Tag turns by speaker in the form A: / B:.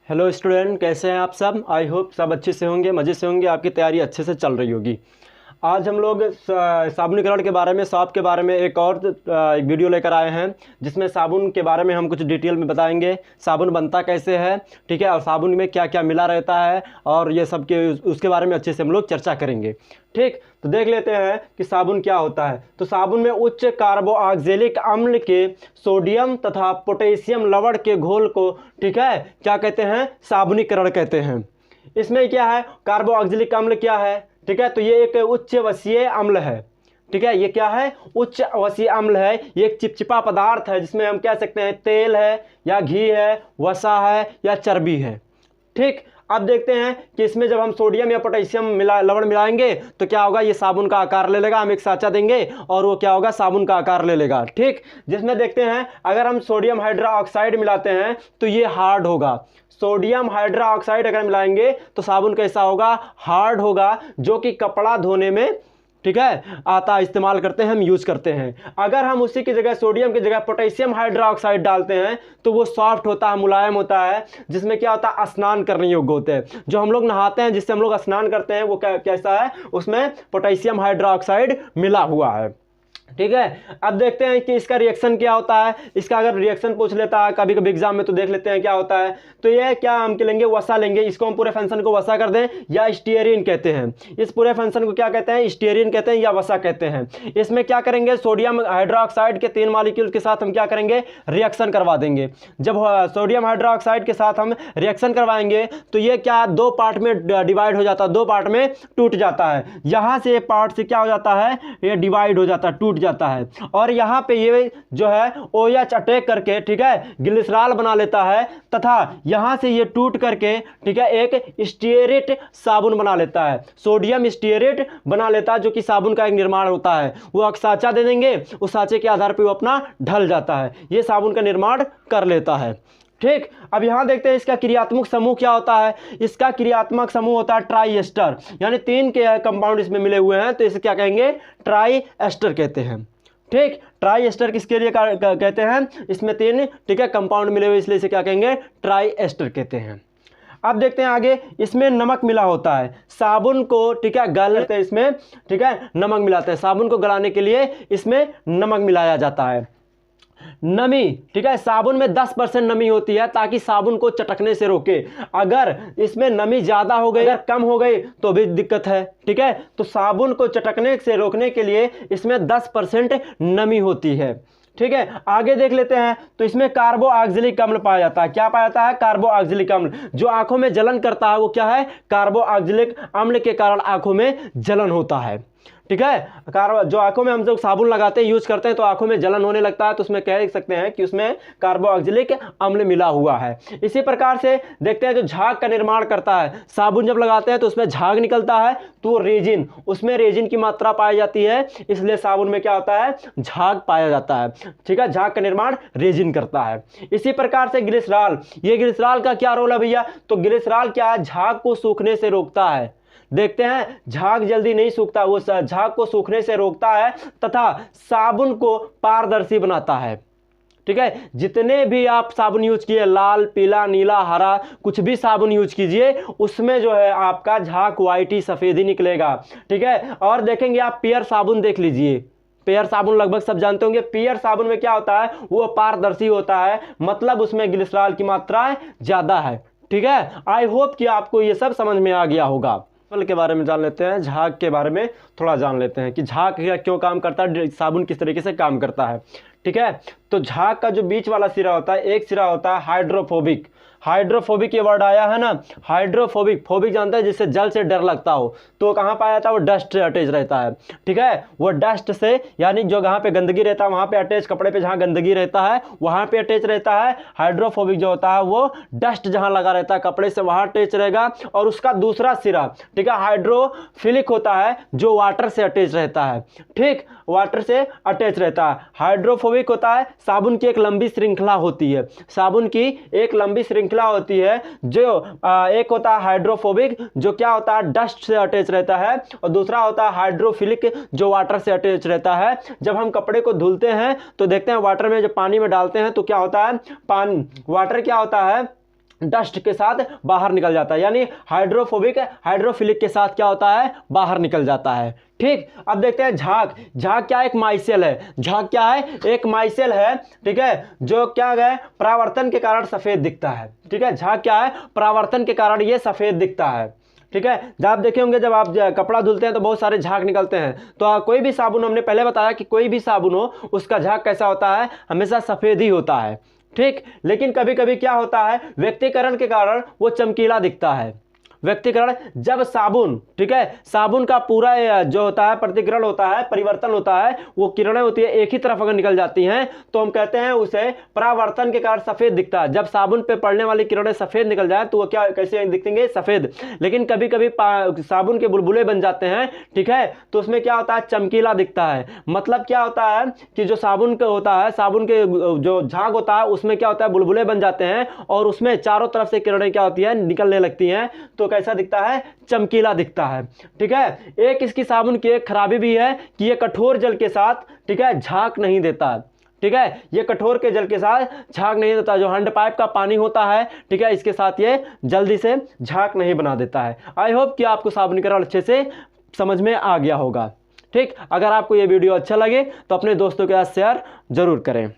A: Hello student, कैसे हैं आप सब। आई होप सब अच्छे से होंगे, मज़े से होंगे, आपकी तैयारी अच्छे से चल रही होगी। आज हम लोग साबुनीकरण के बारे में, सॉप के बारे में एक और वीडियो लेकर आए हैं, जिसमें साबुन के बारे में हम कुछ डिटेल में बताएंगे। साबुन बनता कैसे है, ठीक है, और साबुन में क्या क्या मिला रहता है, और ये सब के उसके बारे में अच्छे से हम लोग चर्चा करेंगे। ठीक, तो देख लेते हैं कि साबुन क्या होता है। तो साबुन में उच्च कार्बोक्जिलिक अम्ल के सोडियम तथा पोटेशियम लवण के घोल को, ठीक है, क्या कहते हैं, साबुनीकरण कहते हैं। इसमें क्या है, कार्बोक्जिलिक अम्ल क्या है, ठीक है, तो ये एक उच्च वसीय अम्ल है। ठीक है, ये क्या है, उच्च वसीय अम्ल है। ये एक चिपचिपा पदार्थ है, जिसमें हम कह सकते हैं तेल है या घी है, वसा है या चर्बी है। ठीक, अब देखते हैं कि इसमें जब हम सोडियम या पोटेशियम लवण मिलाएंगे तो क्या होगा, ये साबुन का आकार ले लेगा। हम एक साँचा देंगे और वो क्या होगा, साबुन का आकार ले लेगा। ठीक, जिसमें देखते हैं अगर हम सोडियम हाइड्रोक्साइड मिलाते हैं तो ये हार्ड होगा। सोडियम हाइड्रोक्साइड अगर मिलाएंगे तो साबुन कैसा होगा, हार्ड होगा, जो कि कपड़ा धोने में, ठीक है, आता इस्तेमाल करते हैं, हम यूज़ करते हैं। अगर हम उसी की जगह सोडियम की जगह पोटेशियम हाइड्रोक्साइड डालते हैं तो वो सॉफ्ट होता है, मुलायम होता है, जिसमें क्या होता है, स्नान करने योग्य होते हैं। जो हम लोग नहाते हैं, जिससे हम लोग स्नान करते हैं, वो कैसा है, उसमें पोटेशियम हाइड्रोक्साइड मिला हुआ है। ठीक है, अब देखते हैं कि इसका रिएक्शन क्या होता है। इसका अगर रिएक्शन पूछ लेता है कभी कभी एग्जाम में, तो देख लेते हैं क्या होता है। तो ये क्या हम लेंगे, वसा लेंगे। इसको हम पूरे फंक्शन को वसा कर दें या स्टीयरिन कहते हैं। इस पूरे फंक्शन को क्या कहते हैं, स्टीयरिन कहते हैं या वसा कहते हैं। इसमें क्या करेंगे, सोडियम हाइड्रोक्साइड के 3 मॉलिक्यूल के साथ हम क्या करेंगे, रिएक्शन करवा देंगे। जब सोडियम हाइड्रोक्साइड के साथ हम रिएक्शन करवाएंगे तो ये क्या 2 पार्ट में डिवाइड हो जाता है, 2 पार्ट में टूट जाता है। यहाँ से एक पार्ट से क्या हो जाता है, ये डिवाइड हो जाता है, टूट जाता है, और यहां पे ये जो है OH अटैक करके, ठीक है, ग्लिसरॉल बना लेता है, तथा यहां से ये टूट करके, ठीक है, एक स्टीयरेट साबुन बना लेता है। सोडियम स्टीयरेट बना लेता है, जो कि साबुन का एक निर्माण होता है। वो एक साँचा दे देंगे, उस साँचे के आधार पर वो अपना ढल जाता है, ये साबुन का निर्माण कर लेता है। ठीक, अब यहां देखते हैं इसका क्रियात्मक समूह क्या होता है। इसका क्रियात्मक समूह होता है ट्राई एस्टर, यानी 3 के कंपाउंड इसमें मिले हुए हैं, तो इसे क्या कहेंगे, ट्राई एस्टर कहते हैं। ठीक, ट्राई एस्टर किसके लिए कहते हैं, इसमें 3, ठीक है, कंपाउंड मिले हुए, इसलिए इसे क्या कहेंगे, ट्राई एस्टर कहते हैं। अब देखते हैं आगे, इसमें नमक मिला होता है। साबुन को, ठीक है, गलाते हैं इसमें, ठीक है, नमक मिलाते हैं। साबुन को गलाने के लिए इसमें नमक मिलाया जाता है। नमी, ठीक है, साबुन में 10% नमी होती है, ताकि साबुन को चटकने से रोके। अगर इसमें नमी ज़्यादा हो गई, अगर कम हो गई तो भी दिक्कत है। ठीक है, तो साबुन को चटकने से रोकने के लिए इसमें 10% नमी होती है। ठीक है, आगे देख लेते हैं। तो इसमें कार्बोक्जिलिक अम्ल पाया जाता है। क्या पाया जाता है, कार्बोक्जिलिक अम्ल। जो आंखों में जलन करता है वो क्या है, कार्बोक्जिलिक अम्ल के कारण आंखों में जलन होता है। ठीक है, जो आंखों में हम लोग साबुन लगाते हैं, यूज करते हैं, तो आंखों में जलन होने लगता है, तो उसमें कह सकते हैं कि उसमें कार्बोक्जिलिक अम्ल मिला हुआ है। इसी प्रकार से देखते हैं जो झाग का निर्माण करता है, साबुन जब लगाते हैं तो उसमें झाग निकलता है, तो रेजिन, उसमें रेजिन की मात्रा पाई जाती है, इसलिए साबुन में क्या होता है, झाग पाया जाता है। ठीक है, झाग का निर्माण रेजिन करता है। इसी प्रकार से ग्लिसरॉल, ये ग्लिसरॉल का क्या रोल है भैया, तो ग्लिसरॉल क्या है, झाग को सूखने से रोकता है। देखते हैं, झाग जल्दी नहीं सूखता, वो झाग को सूखने से रोकता है, तथा साबुन को पारदर्शी बनाता है। ठीक है, जितने भी आप साबुन यूज किए, लाल, पीला, नीला, हरा, कुछ भी साबुन यूज कीजिए, उसमें जो है आपका झाग व्हाइट ही, सफेद ही निकलेगा। ठीक है, और देखेंगे आप पियर साबुन देख लीजिए, पियर साबुन लगभग सब जानते होंगे। पियर साबुन में क्या होता है, वो पारदर्शी होता है, मतलब उसमें ग्लिसरॉल की मात्रा ज्यादा है। ठीक है, आई होप कि आपको ये सब समझ में आ गया होगा। के बारे में जान लेते हैं, झाग के बारे में थोड़ा जान लेते हैं कि झाग क्यों काम करता है, साबुन किस तरीके से काम करता है। ठीक है, तो झाग का जो बीच वाला सिरा होता है, एक सिरा होता है हाइड्रोफोबिक। हाइड्रोफोबिक ये वर्ड आया है ना, हाइड्रोफोबिक, फोबिक जानता है जिससे जल से डर लगता हो, तो कहाँ पाया जाता है, वो डस्ट से अटैच रहता है। ठीक है, वो डस्ट से, यानी जो जहाँ पे गंदगी रहता है वहाँ पे अटैच, कपड़े पे जहाँ गंदगी रहता है वहाँ पे अटैच रहता है। हाइड्रोफोबिक जो होता है वो डस्ट जहाँ लगा रहता है कपड़े से वहाँ अटैच रहेगा। और उसका दूसरा सिरा, ठीक है, हाइड्रोफिलिक होता है, जो वाटर से अटैच रहता है। ठीक, वाटर से अटैच रहता है। हाइड्रोफोबिक होता है, साबुन की एक लंबी श्रृंखला होती है, साबुन की एक लंबी श्रृंखला होती है। जो एक होता है हाइड्रोफोबिक, जो क्या होता है, डस्ट से अटैच रहता है, और दूसरा होता है हाइड्रोफिलिक, जो वाटर से अटैच रहता है। जब हम कपड़े को धुलते हैं तो देखते हैं वाटर में, जब पानी में डालते हैं तो क्या होता है, पानी, वाटर क्या होता है, डस्ट के साथ बाहर निकल जाता है, यानी हाइड्रोफोबिक हाइड्रोफिलिक के साथ क्या होता है, बाहर निकल जाता है। ठीक, अब देखते हैं झाग। झाग क्या है, एक माइसेल है। झाग क्या है, एक माइसेल है। ठीक है, जो क्या है, परावर्तन के कारण सफेद दिखता है। ठीक है, झाग क्या है, परावर्तन के कारण ये सफेद दिखता है। ठीक है, जब आप देखे होंगे जब आप कपड़ा धुलते हैं तो बहुत सारे झाग निकलते हैं। तो कोई भी साबुन, हमने पहले बताया कि कोई भी साबुन हो उसका झाग कैसा होता है, हमेशा सफेद ही होता है। ठीक, लेकिन कभी कभी क्या होता है, व्यक्तिकरण के कारण वो चमकीला दिखता है। व्यक्तिकरण, जब साबुन, ठीक है, साबुन का पूरा जो होता है प्रतिकरण होता है, परिवर्तन होता है, वो किरणें होती है एक ही तरफ अगर निकल जाती हैं तो हम कहते हैं उसे परावर्तन के कारण सफेद दिखता है। जब साबुन पे पड़ने वाली किरणें सफेद निकल जाए तो वो क्या कैसे दिखेंगे, सफेद। लेकिन कभी कभी साबुन के बुलबुले बन जाते हैं, ठीक है, तो उसमें क्या होता है, चमकीला दिखता है। मतलब क्या होता है कि जो साबुन का होता है, साबुन के जो झाग होता है उसमें क्या होता है, बुलबुले बन जाते हैं और उसमें चारों तरफ से किरणें क्या होती है, निकलने लगती हैं, तो कैसा दिखता है, चमकीला दिखता है। ठीक है, एक इसकी साबुन की एक खराबी भी है कि ये कठोर जल के साथ, ठीक है, झाग नहीं देता। ठीक है, ये कठोर के जल के साथ झाग नहीं देता। जो हैंड पाइप का पानी होता है, ठीक है, इसके साथ ये जल्दी से झाग नहीं बना देता है। आई होप कि आपको साबुनीकरण अच्छे से समझ में आ गया होगा। ठीक, अगर आपको ये वीडियो अच्छा लगे तो अपने दोस्तों के साथ शेयर जरूर करें।